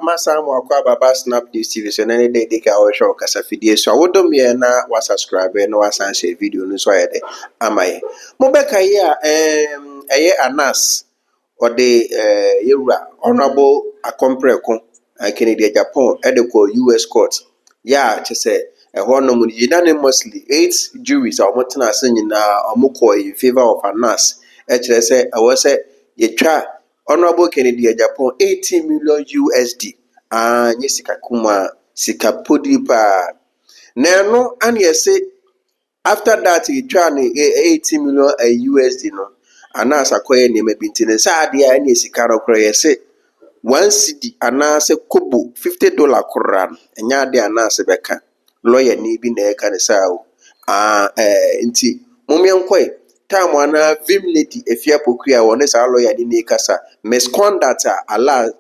masa mo akwa baba Snap News TV so na dey dey ka wo show kasa fidie so awodom ye na wa subscribe na wa san share video no so ayede amaye mo be ka ye eye Anas or the yewura honorable akompreko Kennedy Agyapong edeko US court ya che say honom unanimously 8 juries are motena ase nyina omukọ in favor of Anas che say awo say yetwa Honorable Kennedy Agyapong 18 million USD. Sika kuma sika podi pa. Neno and say after that he try 18 million USD no. Anas akoye ni mebintine sa dia ani sika ro kro yese 1 cedi Anas kobo $50 koran. Enya de Anas beka. Lawyer ni bi na eka ne sa o. Nti momyenkoy time wana vim lady efia pokua wona sa lawyer ni nekasa misconduct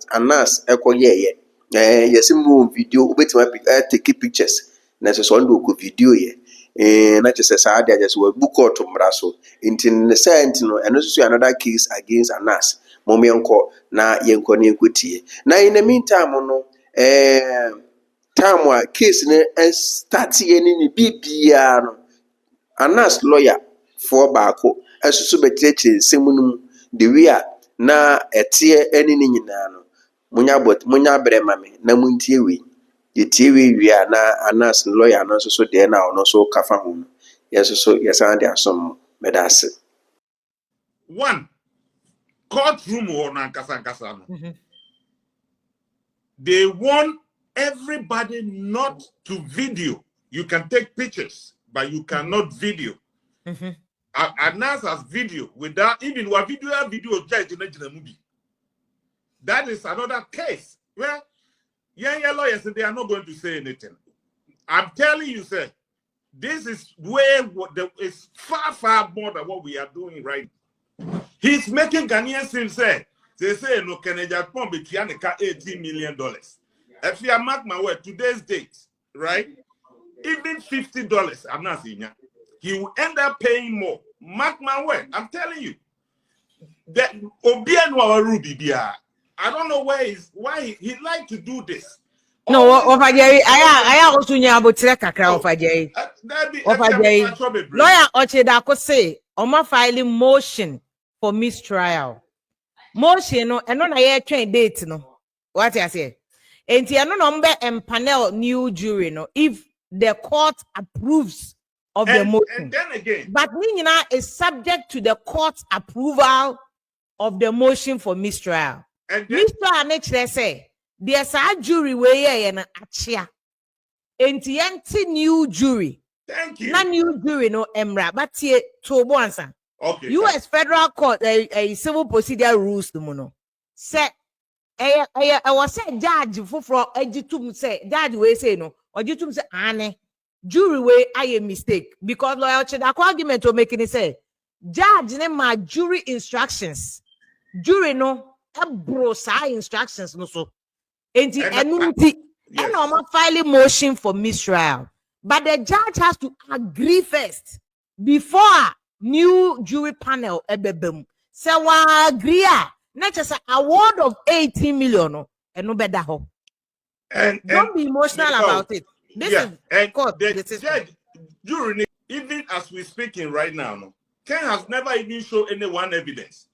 Anas ekoyeye yesimu video obetima take pictures na so ndo ko video ye na chese sa ade just we book out mraso intin sent no eno so another case against Anas momyenko na yenko ne nkotie na in the meantime no time wa case ne start ye ni bibia no Anas lawyer for bako asusu betirechire semunum de wi a na etie eni ni nyina no munya brema me na muntie wi yetie wi a na Anas lawyer no so de na ono so kafa ho yeso yesan de asom medase one courtroom or na kasa no they want everybody not to video. You can take pictures but you cannot video. Anas has video without even what video judge in the movie. That is another case where young lawyers they are not going to say anything. I'm telling you, sir, this is it's far more than what we are doing right now. He's making Ghanaians say they say no Kennedy Agyapong be $18 million. If you mark my word, today's date, right? Even $50, I'm not saying he will end up paying more. Mark my word. I'm telling you. That I don't know why he like to do this. No, Ofajeri, I also knew about Kakra Ofajeri. Lawyer Ochedako say, Oma filing motion for mistrial. Motion no, and on a train date no. What I say? And no number and panel new jury no. If the court approves of the motion. And then again, but Nina is subject to the court's approval of the motion for mistrial. And then, mistrial next say there's a jury way and achia. Enti new jury. Thank you. Not new jury no emra, but here to answer. Okay. U.S. federal court a civil procedure rules the mono. Say I was said judge for ejitum say judge we say no or jitum say ane. Jury way I a mistake because lawyer Chedako argument to making it say judge name my jury instructions. Jury no bro instructions no so. And I'm filing motion for mistrial. But the judge has to agree first before new jury panel ebebem. So we agree. Not just an award of 18 million and no better hope. And don't be emotional about it. This is and court, the judge, jury, even as we're speaking right now, no, Ken has never even shown anyone evidence.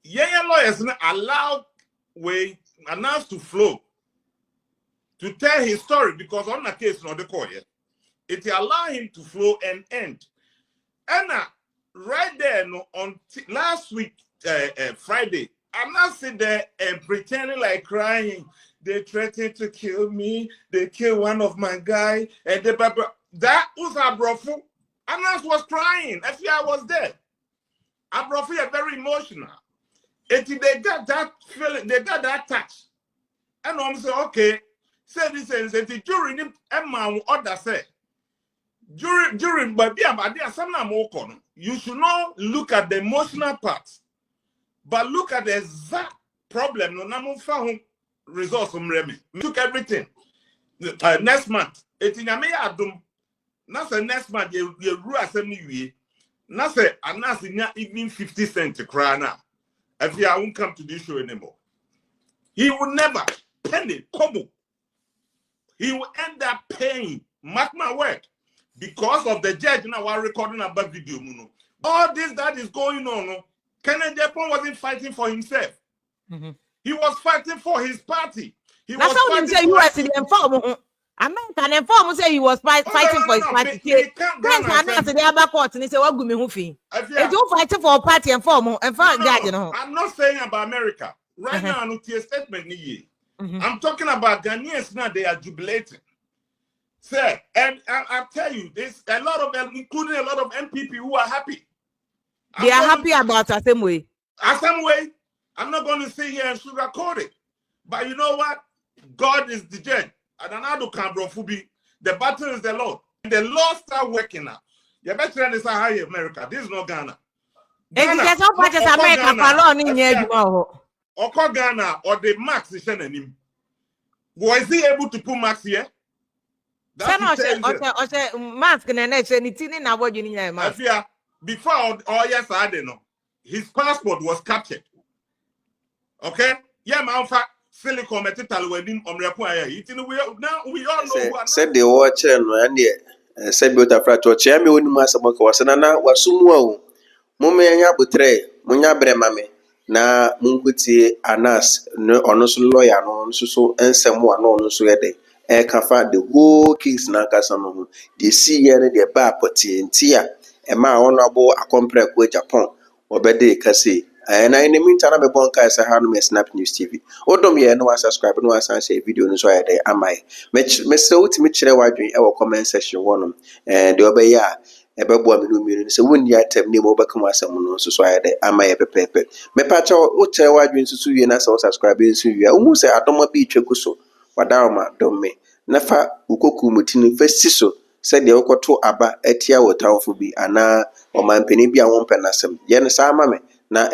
Yeah, lawyers not allowed way Anas to flow to tell his story because on the case not the court yet. It allow him to flow and end. And right there, no, on last week Friday, Anas sit there and pretending like crying. They threatened to kill me. They killed one of my guys. And that was Abrofu. Anas was crying. Actually, I was there. Abrofu are very emotional. And they got that feeling, they got that touch. And I'm saying, okay, say this and say the jury and order say. Jury, but you should not look at the emotional parts, but look at the exact problem. No, results from Remy. We took everything. Next month, next month, you rule assembly. Now say, Anas even 50 cents to cry now. If I won't come to this show anymore, he will never penny. he will end up paying. Mark my word. Because of the judge now are recording about video. All this that is going on, Kennedy Agyapong wasn't fighting for himself. He was fighting for his party. He was fighting for US inform. American inform say he was fighting for his party. He can't Then Anas the other court and he say what go me who fi. They don't fighting for a party inform and for judge, you know. I'm not saying about America. Right now, no statement ni. I'm talking about Ghanaians now. They are jubilating. Sir, and I tell you, there's a lot of them, including a lot of MPP who are happy. They are happy about the same way. Same way. I'm not going to sit here and sugarcoat it. But you know what? God is the judge. And another Fubi. The battle is the Lord. The Lord start working now. You better understand how America. This is not Ghana. Ghana or the Max is sending him. Was he able to put Max here? Before all yes, I don't know. His passport was captured. Okay? Yeah, man, Silicon Metal wedding on Repoya. We all know what said the watch and said buta frato chemi woni masamaka wasanana wasumwa mumenya butre munya bremame na munkutie Anas no ono so lawyer no nso so ensem wa no nso yede e kafa the whole case na kasa no ho the see here the ba potientia e ma honorable Akompre Agyapong obede kase and in the meantime, I'm a bonka as a hand me Snap News TV. Odom ye no subscribe no say video no so ya dey amai. Mr. Uti Mitchell wadwen e wo comment section wonom. And the obey ya e bebo amenu mienu se wonni atem ne mo bekam asem no so ya dey amai pepepe. Me pa cha o che wadwen susu wie na so subscribe nsu wie. Umu se adoma bi tweku so. Wadawma dom me. Nafa ukoku mutini fesiso. Said the okoto aba etia wotawfo bi ana omampeni bi a won penasem. Ye ne sa ama me. Good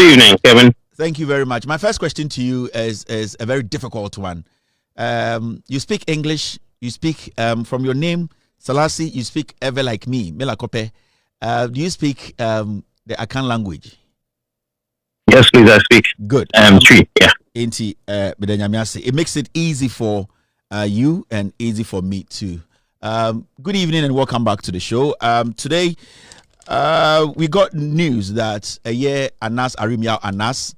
evening, Kevin. Thank you very much. My first question to you is a very difficult one. You speak English. You speak from your name, Selassie. You speak ever like me, Melakope. Do you speak the Akan language? Yes, please. I speak. Good. Three. Yeah. It makes it easy for you and easy for me too. Good evening and welcome back to the show. Today, we got news that Anas Aremeyaw Anas,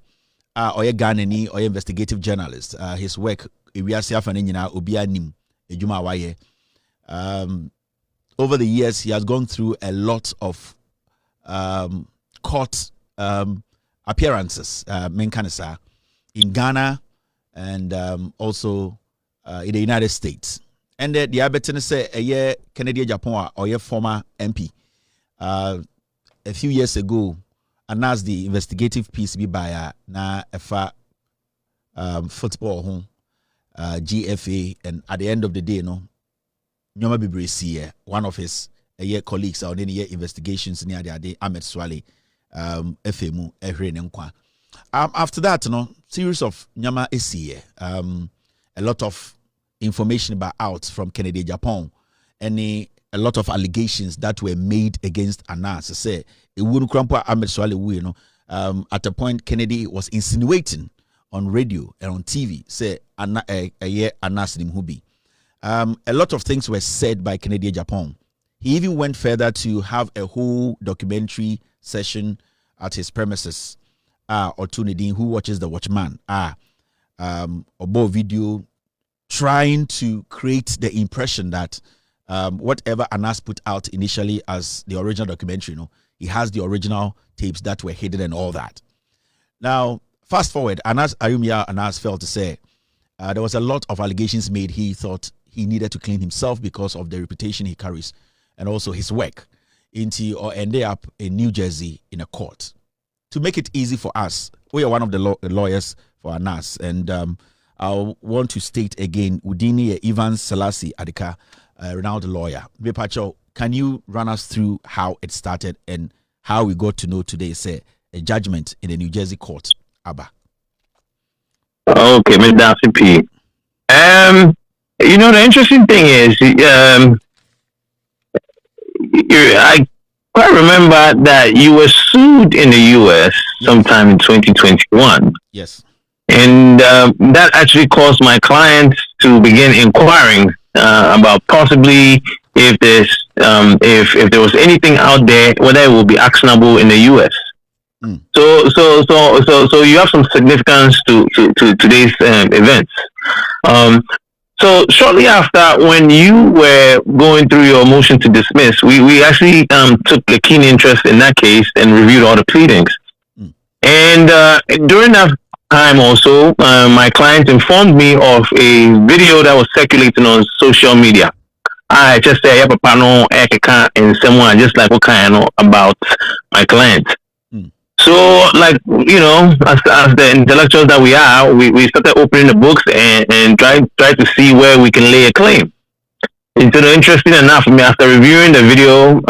or a Ghanaian or investigative journalist, his work, over the years, he has gone through a lot of court appearances, in Ghana and also in the United States. And the Abetin say Kennedy Agyapong or a former MP. A few years ago, Anas the investigative piece be by na FA football home GFA, and at the end of the day, no Nyoma Bibrisi, one of his colleagues or any investigations near the day Ahmed Swale FMU Ehre. After that, series of Nyama Esi, a lot of information about out from Kennedy Agyapong, a lot of allegations that were made against Anas. Say it wouldn't crumple Ahmed Swale, at a point Kennedy was insinuating on radio and on TV, say Anas Nimhubi. A lot of things were said by Kennedy Agyapong. He even went further to have a whole documentary session at his premises. Or Tunidin, who watches the Watchman, Obo video, trying to create the impression that whatever Anas put out initially as the original documentary, he has the original tapes that were hidden and all that. Now, fast forward, Anas Aremeyaw Anas felt to say there was a lot of allegations made. He thought he needed to clean himself because of the reputation he carries and also his work or ended up in New Jersey in a court. To make it easy for us, we are one of the lawyers for Anas, and I want to state again, Udini Evans Selassie Adika, renowned lawyer. Bepacho, can you run us through how it started and how we got to know today, say, a judgment in the New Jersey court, Abba? Okay, Mr. P. The interesting thing is, I quite remember that you were sued in the U.S. sometime in 2021. Yes. And that actually caused my clients to begin inquiring about possibly if if there was anything out there, whether it will be actionable in the U.S. So you have some significance to today's events. So shortly after, when you were going through your motion to dismiss, we actually took a keen interest in that case and reviewed all the pleadings. And during that time also, my client informed me of a video that was circulating on social media. I just say, yeah, papa no, and someone just like okay, know about my client. So, like, you know, as the intellectuals that we are, we started opening the books and try to see where we can lay a claim. And so, interesting enough, after reviewing the video,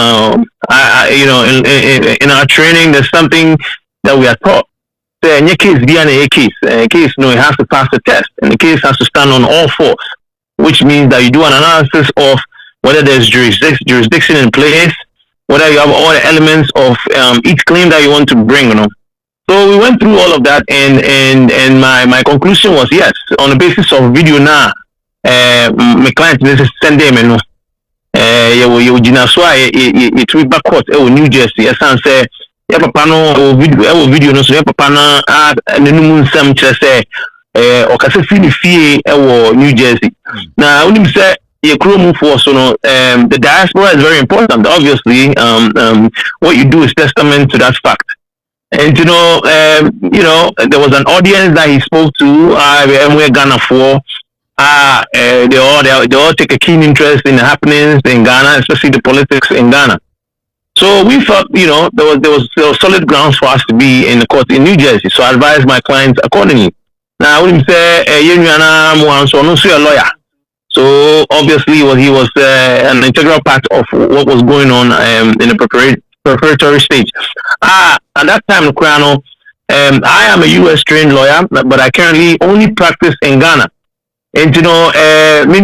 I you know, in our training, there's something that we are taught. In your case, case, no, it has to pass the test, and the case has to stand on all fours, which means that you do an analysis of whether there's jurisdiction in place, whether you have all the elements of each claim that you want to bring, you know. So we went through all of that, and my conclusion was yes, on the basis of video now, my client is send them, you know, you so it will back court New Jersey, as I say, yeah, papa no video no, so yeah, papa na the new some say or kase fee New Jersey. Now when you say you move for so no, the diaspora is very important. Obviously, what you do is testament to that fact. And you know, there was an audience that he spoke to. We're Ghana for. They all take a keen interest in the happenings in Ghana, especially the politics in Ghana. So we thought, you know, there was solid grounds for us to be in the court in New Jersey. So I advised my clients accordingly. Now, I wouldn't say you're a lawyer. So obviously, he was an integral part of what was going on in the preparatory stage. At that time, I am a U.S. trained lawyer, but I currently only practice in Ghana. And you know, there was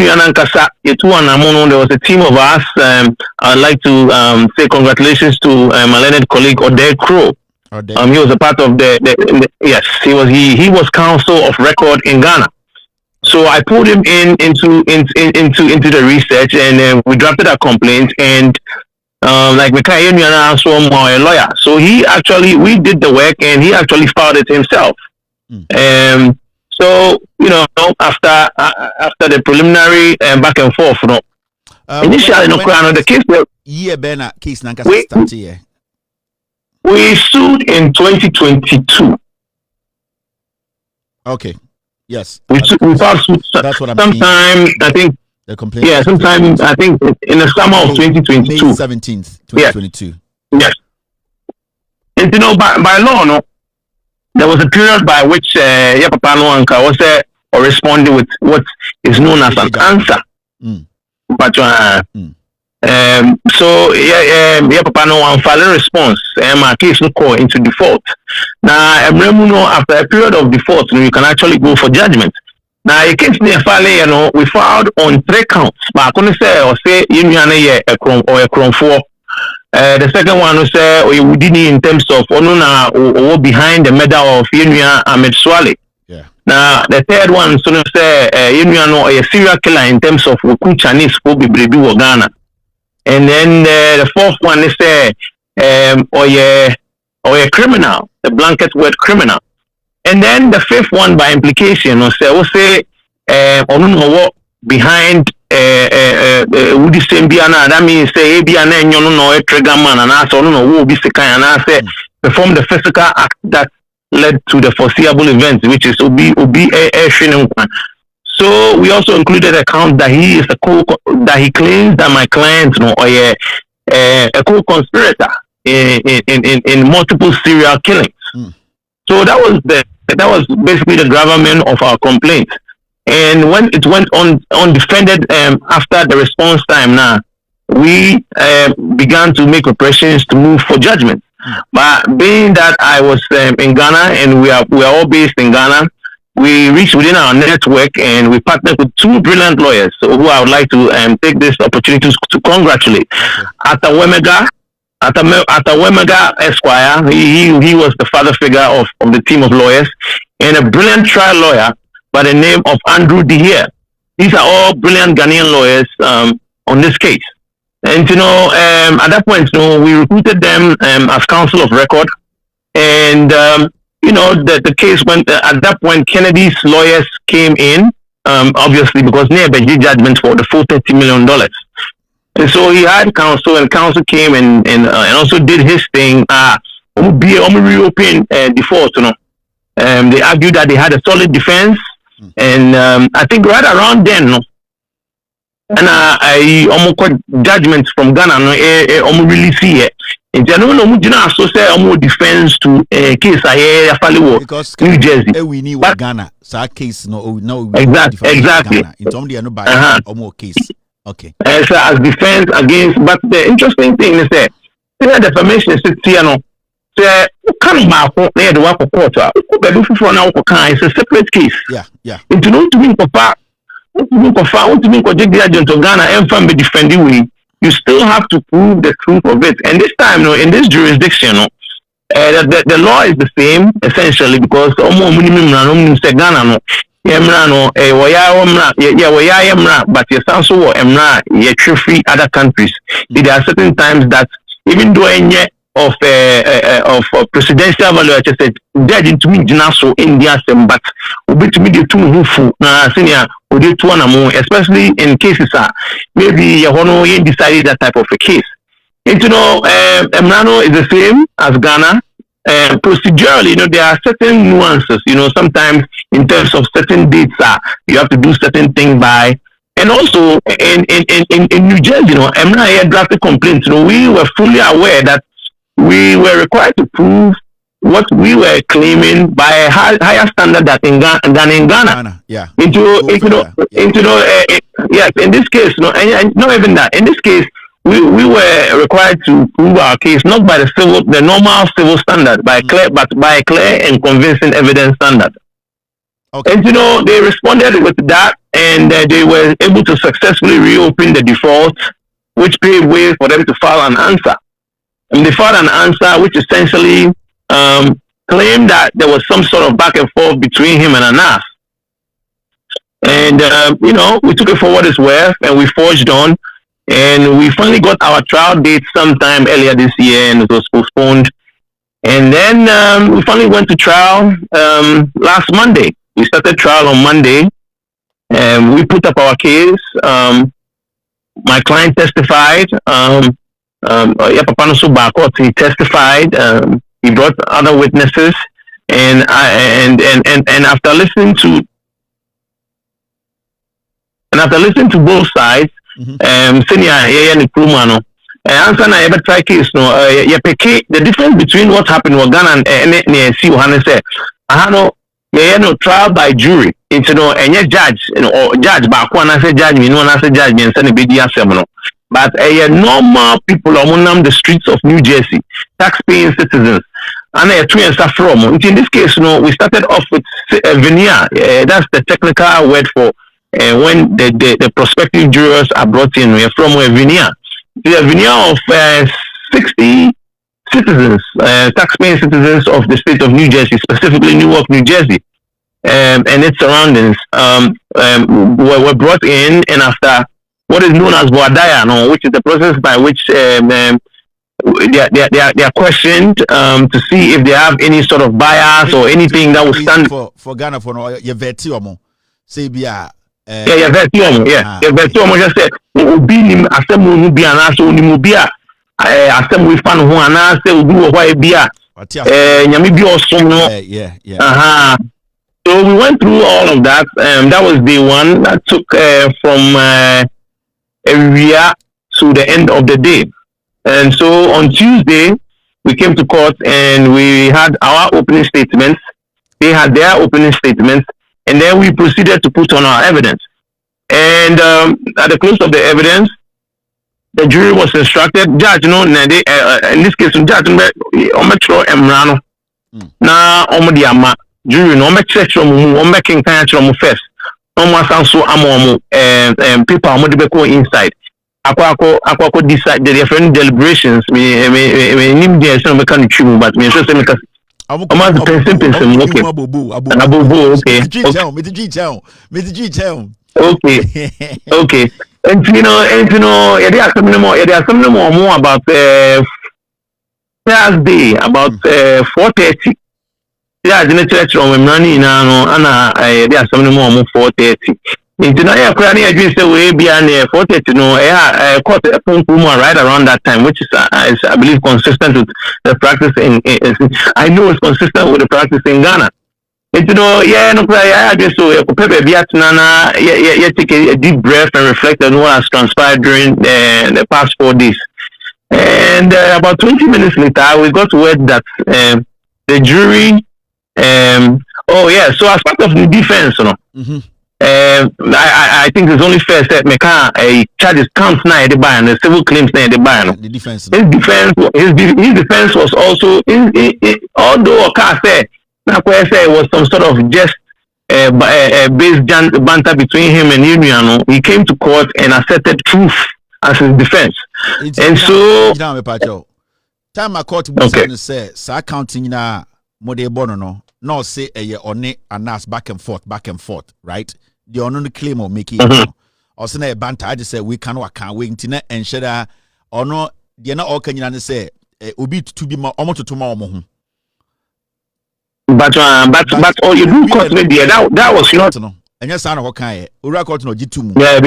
a team of us. I'd like to say congratulations to my learned colleague Odette Crow. He was a part of yes, he was counsel of record in Ghana. So I pulled him into the research, and we drafted a complaint. And like a lawyer, so we did the work, and he actually filed it himself. So you know, after the preliminary back and forth, you know, initially the case we sued in 2022. Okay. Yes. We filed suit sometime, I think. The complaint. Yeah, sometime I think in the summer of 2022. May 17th, 2022. Yes. And you know, by law, no, there was a period by which Papa no Anka was responding with what is known as an answer. But so Papa no one file a response, my case no call into default. Now after a period of default, you can actually go for judgment. Now a case near file, you know, we filed on 3 counts. But I couldn't say a chrome or a chrome 4. The second one was we did in terms of or behind the medal of Yenuya Ahmed Swale. Yeah. Now the third one so say Yenuya no a serial killer in terms of Wuku Chinese for Bibredu Ghana. And then the fourth one is or a criminal, the blanket word criminal. And then the fifth one by implication we'll say behind would the same biana, that means say biana no a trigger man and also no will be and I say perform the physical act that led to the foreseeable events, which is obi a. So we also included a count that he is that he claims that my client a co-conspirator in multiple serial killings. So that was basically the gravamen of our complaint. And when it went undefended after the response time, now we began to make preparations to move for judgment. But being that I was in Ghana and we are all based in Ghana, we reached within our network and we partnered with 2 brilliant lawyers who I would like to take this opportunity to congratulate. Atawemega Esquire, he was the father figure of the team of lawyers, and a brilliant trial lawyer by the name of Andrew Dehere. These are all brilliant Ghanaian lawyers on this case. And at that point, we recruited them as counsel of record. And the case went at that point. Kennedy's lawyers came in, obviously because near the judgment for the full $30 million. And so he had counsel, and counsel came and also did his thing. Reopen default, they argued that they had a solid defense, and I think right around then, and I almost got judgments from Ghana, almost really see it. And I don't know, so say almost defense to case I because New Jersey. We knew what Ghana, so case no exactly. It's only no almost case. Okay. So as defense against, but the interesting thing is that the defamation is say kind of the work of court. It's a separate case. Yeah. It's not to mean Ghana and be defending we. You still have to prove the truth of it. And this time, in this jurisdiction, the law is the same essentially because but you also free other countries. There are certain times that even though of presidential value, I just said judge into me so India but to me the two senior especially in cases maybe you decided that type of a case. And Emrano is the same as Ghana. Procedurally, there are certain nuances, sometimes in terms of certain dates, you have to do certain things by, and also in New Jersey, Emra had drafted complaints. We were fully aware that we were required to prove what we were claiming by a higher standard than in Ghana. Yeah. Yes, in this case, and not even that. In this case, we were required to prove our case not by the normal civil standard, but by a clear and convincing evidence standard. Okay. And they responded with that, and they were able to successfully reopen the default, which paved way for them to file an answer. And they filed an answer which essentially claimed that there was some sort of back and forth between him and Anas. And we took it for what it's worth, and we forged on. And we finally got our trial date sometime earlier this year, and it was postponed. And then we finally went to trial last Monday. We started trial on Monday, and we put up our case. My client testified. He testified. He brought other witnesses, and after listening to both sides. Senior answer na ever try case the difference between what happened with Ghana and see Johannes said trial by jury and judge or judge back one I say judge me no I say judge me and send a video but normal people on the streets of New Jersey, tax-paying citizens, and a twin from in this case we started off with veneer. That's the technical word for when the prospective jurors are brought in, we are from a veneer. The veneer of 60 citizens, taxpaying citizens of the state of New Jersey, specifically Newark, New Jersey, and its surroundings, were brought in, and after what is known as Boadaya, which is the process by which they are questioned to see if they have any sort of bias or anything that will stand for Ghana for your vetiomo. Say version. Version just said obi nim asem no bi anaso onimu bi a asem we fan ho anase obi wo hwa bi a nyame bi osom no so we went through all of that. That was day one. That took from area to the end of the day. And so on Tuesday we came to court and we had our opening statements. They had their opening statements. And then we proceeded to put on our evidence. And at the close of the evidence, the jury was instructed, Judge, in this case, Judge, Ometro Emrano. Na Omodiama, jury, no Ometro, King Kanachro first. No Masanso Amomo, and people Omodibeko inside. Aquaco decide the different deliberations. Me, but me, Almost person. Okay. Abobo. Okay. Okay. And you know, it is something more about Thursday about 4:30. Yeah, the church on money now, and there are something more 4:30. Into now, yeah, cranny agrees away beyond 4:30. No, yeah, caught a phone right around that time, which is I believe consistent with the practice I know it's consistent with the practice in Ghana. You know, yeah, no, I just so yeah, take a deep breath and reflect on what has transpired during the past 4 days. And about 20 minutes later, we got word that the jury, oh yeah, so as part of the defense, you know, I think it's only fair that a charges counts now the buy and the civil claims now the buy. The defense. His defense was also although Oka said it was some sort of just based banter between him and Union. He came to court and asserted truth as his defense. And so time my court was say sa counting na mode bono no say on Anas back and forth, right? The only claim of making or say banter. I just say we can't wait tina and share or no they not all can say obi to be more almost tomorrow. But all you do court with that was not no. And yes, I know what kind. Ura court no jitu. Yeah,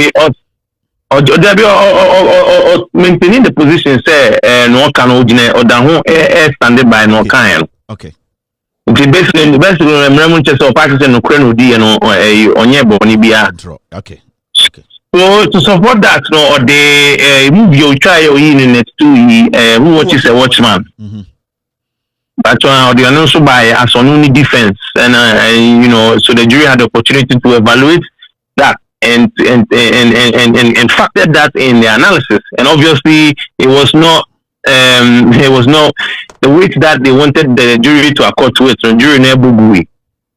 or maintaining the position say no can or down standing by no kind. Okay. Basically, remember just of practicing no crane D and on your bony bia. Okay. So to support that, no, or they move your child in it to who watches a watchman. But they are also by as on only defense, and you know, so the jury had the opportunity to evaluate that and factor that in the analysis. And obviously, it was not the weight that they wanted the jury to accord to it. So jury never bugui.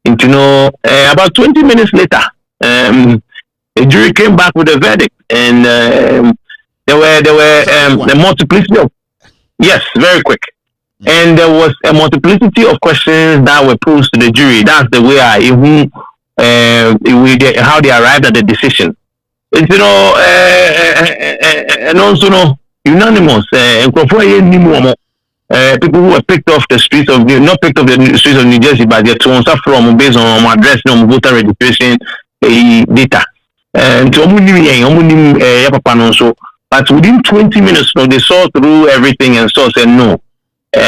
And you know, about 20 minutes later, the jury came back with a verdict, and there were a multiplicity of very quick. And there was a multiplicity of questions that were posed to the jury. That's the way how they arrived at the decision. It's, you know, and also no unanimous. People who were picked off the streets of not picked off the streets of New Jersey, but they're transferred from based on address, voter registration data. And but within 20 minutes, they saw through everything and saw said no. So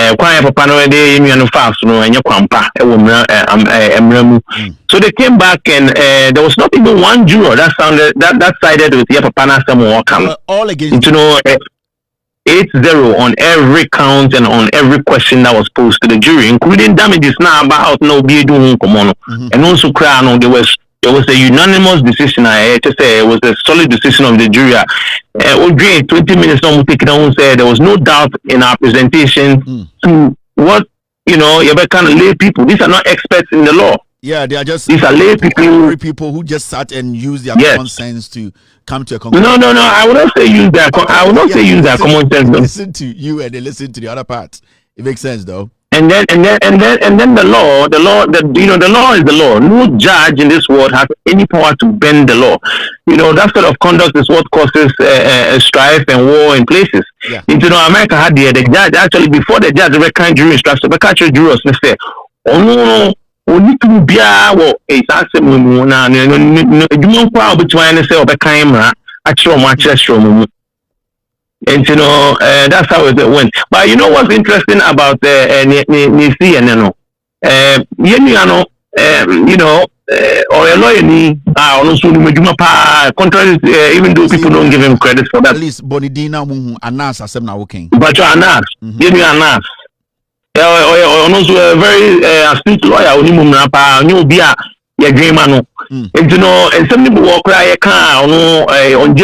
they came back and there was not even one juror that sided with Yapapana Samuel. All against 8-0 on every count and on every question that was posed to the jury, including damages now about no be doing and also crown there was a unanimous decision. I just say it was a solid decision of the jury. 20 minutes on take it on say there was no doubt in our presentation to what you kind of lay people. These are not experts in the law. Yeah, they are just these are lay people who just sat and used their common sense to come to a conclusion. No. I would not say use that. I would not say use that common sense. Listen to you and they listen to the other part. It makes sense though. And then the law is the law. No judge in this world has any power to bend the law. That sort of conduct is what causes strife and war in places. Yeah. America had the judge actually before the judge ever kind jury instruction, but catch jurors and say, oh no, we need to be and that's how it went. But you know what's interesting about Nisi and or a lawyer contrary, even though people don't give him credit for that. At least Bonidina Anas Asemna working. But Anas, Anas. Also a very astute lawyer, and some people walk like a car on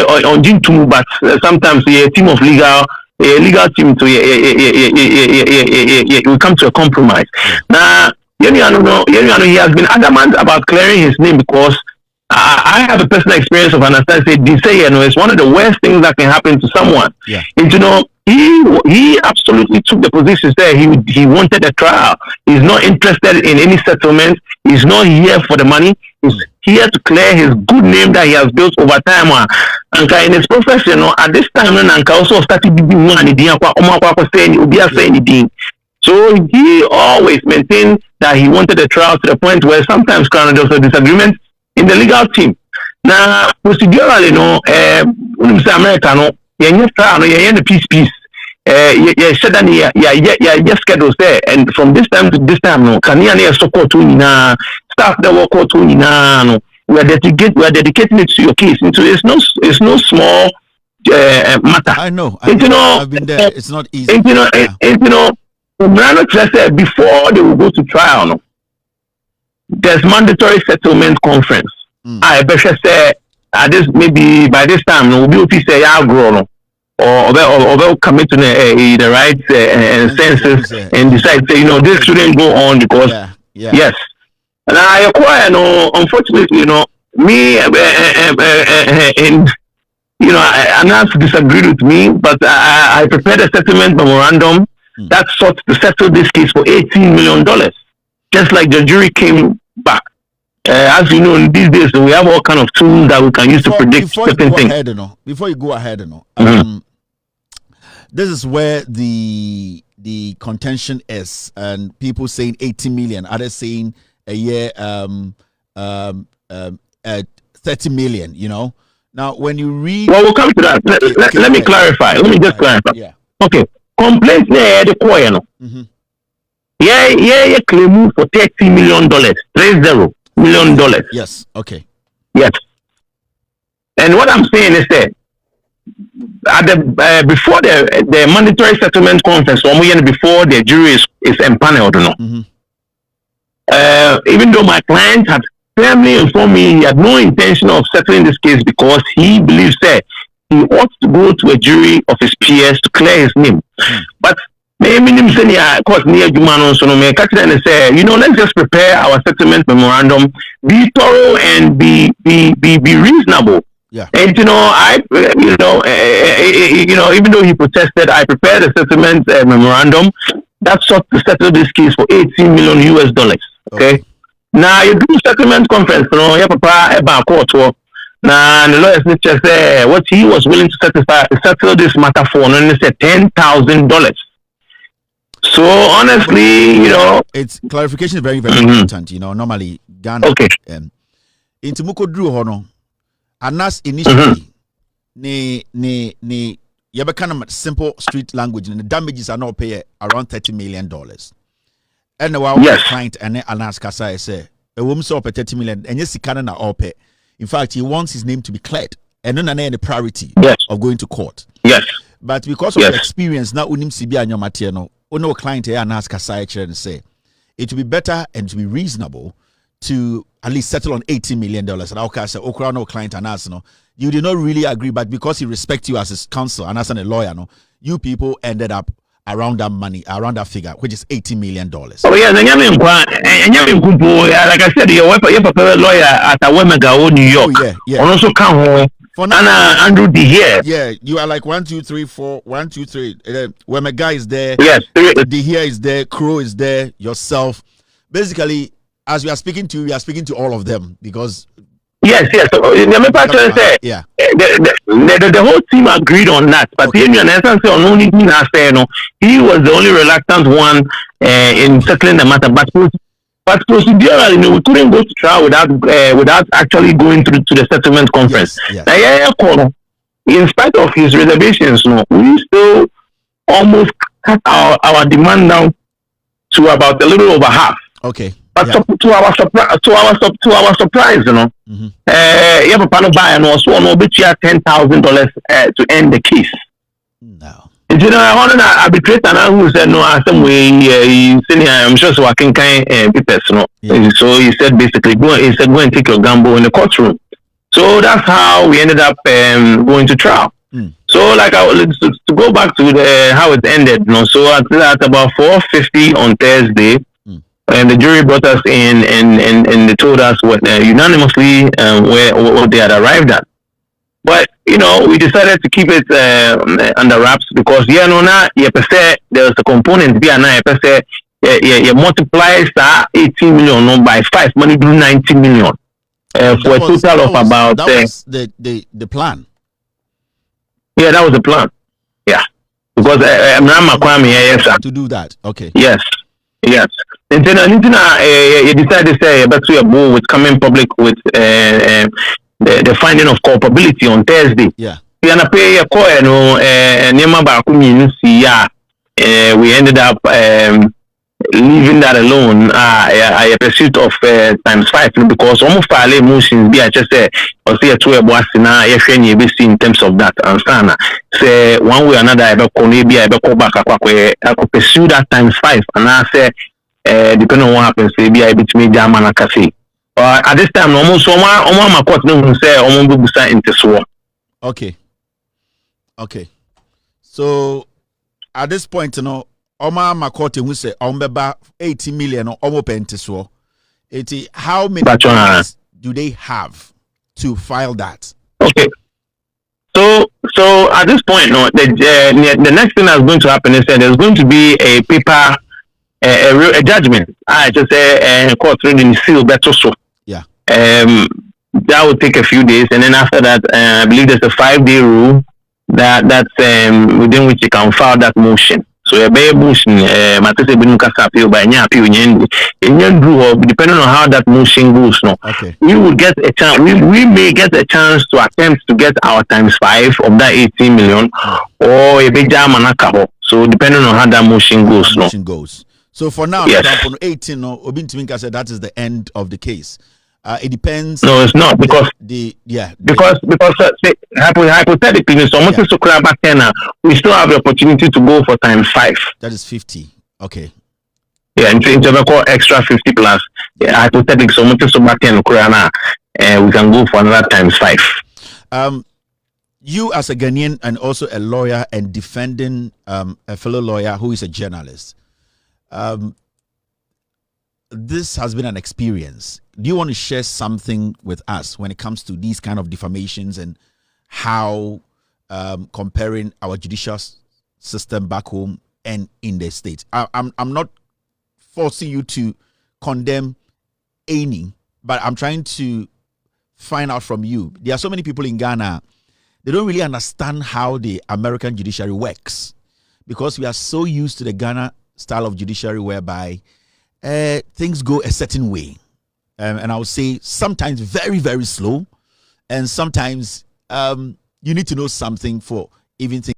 Jintum, but sometimes a team of legal team to we come to a compromise. Now, he has been adamant about clearing his name because I have a personal experience of understanding. Say, they say, it's one of the worst things that can happen to someone. Yeah. And he absolutely took the position there. He wanted a trial. He's not interested in any settlement. He's not here for the money. He's here to clear his good name that he has built over time. And in his profession, at this time, and also started doing money. So he always maintained that he wanted a trial to the point where sometimes there was a disagreement in the legal team. Now, procedurally, America, trial, the peace. Just schedule there, and from this time to this time, can you support staff that work out no? We are dedicating it to your case. So it's no small matter. I know. I've been there. It's not easy. Before they will go to trial, no, there's mandatory settlement conference. I better say this maybe by this time no, we'll be say I'll grow no. Or they'll commit to the right census and decide say this shouldn't go on because yes. And I acquire unfortunately me and Anas disagreed with me, but I prepared a settlement memorandum that sought to settle this case for $18 million, just like the jury came back. As you know, in these days we have all kind of tools that we can use to predict certain things. Before you go ahead, this is where the contention is, and people saying 80 million, others saying a year 30 million. Now when you read, we'll come to that. Let me clarify. Let me just clarify. Yeah. Okay. Complaint the coin. Yeah, claim for $30 million. $30 million. Yes. Okay. Yes. And what I'm saying is that at the before the mandatory settlement conference, or before the jury is empaneled, even though my client had firmly informed me he had no intention of settling this case because he believes that he ought to go to a jury of his peers to clear his name. But let's just prepare our settlement memorandum, be thorough and be reasonable. Yeah. And even though he protested, I prepared a settlement memorandum that sought to settle this case for $18 million US. Okay. Now you do settlement conference, papa about court. Now the lawyers just say what he was willing to settle this matter for, and they said $10,000. So honestly, it's clarification is very, very important. Normally Ghana. Okay. Into Muko Drew Hono, Anas initially, you have kind of simple street language, and the damages are not paid around $30 million. And the client and Anas Kasa say a woman saw pay $30 million, and yes, he can't all pay. In fact, he wants his name to be cleared, and none any priority of going to court. Yes. But because of the experience, now unim sibi anyo matieno, no client here Anas Kasa and say it would be better and to be reasonable to at least settle on $80 million. And I'll say, Okra no client Anas no. You did not really agree, but because he respects you as his counsel and as a lawyer, you people ended up around that money, around that figure, which is $80 million. Oh yeah, like I said, your lawyer at a Wemega, New York. Oh, yeah. Also come home. For now, Andrew D here. Yeah, you are like 1, 2, 3, 4, 1, 2, 3. Wemega is there. Yes. D here is there. Crow is there. Yourself. Basically, as we are speaking to you, we are speaking to all of them because. Yes. So, yeah. The whole team agreed on that, but he was the only reluctant one in settling the matter. But procedurally, we couldn't go to trial without actually going through to the settlement conference. Yes. In spite of his reservations, we still almost cut our demand down to about a little over half. Okay. But to our surprise, Papa buy and also no bit $10,000 to end the case. No. And arbitrator who said no, some way I'm sure so I can be personal. So he said basically go and take your gamble in the courtroom. So that's how we ended up going to trial. So like to go back to how it ended, so at about 4:50 on Thursday. and the jury brought us in and they told us what unanimously what they had arrived at. But we decided to keep it under wraps because there's a component you multiply that 18 million by 5 money do 90 million for a total of about that was the plan. Yeah, that was the plan. Yeah, because to do that. Okay. Yes. And then you decided to say but we are bold with coming public with the finding of culpability on Thursday. Yeah. We pay a coin we ended up leaving that alone a pursuit of ×5 because almost file emotions be I just say or say to a boss na in terms of that and say one way or another I go back I could pursue that ×5 and I say depending on what happens maybe I bit me German cafe. At this time almost my court no say almost into so. Okay. So at this point Oma Makote who say ombeba 80 million or omo pentiswo. How many days do they have to file that? Okay. So at this point, the next thing that's going to happen is that there's going to be a paper, a judgment. I just say court reading seal better so. Yeah. That will take a few days, and then after that, I believe there's a 5-day rule that's within which you can file that motion. So a baby motion, depending on how that motion goes, okay. We will get a chance. We may get a chance to attempt to get our ×5 of that 18 million, or a big jam and a. So depending on how that motion goes, So for now, yes. 18, Obintiminka said that is the end of the case. It depends. No, it's not because hypothetically, so much to grab back then, we still have the opportunity to go for ×5. That is 50. Okay. Yeah, in terms of extra 50 plus. Yeah, hypothetically, so much to back then, we can go for another ×5. You as a Ghanaian and also a lawyer and defending a fellow lawyer who is a journalist. This has been an experience. Do you want to share something with us when it comes to these kind of defamations and how comparing our judicial system back home and in the States? I'm not forcing you to condemn any, but I'm trying to find out from you. There are so many people in Ghana, they don't really understand how the American judiciary works because we are so used to the Ghana style of judiciary whereby things go a certain way. And I would say sometimes very, very slow. And sometimes you need to know something for even things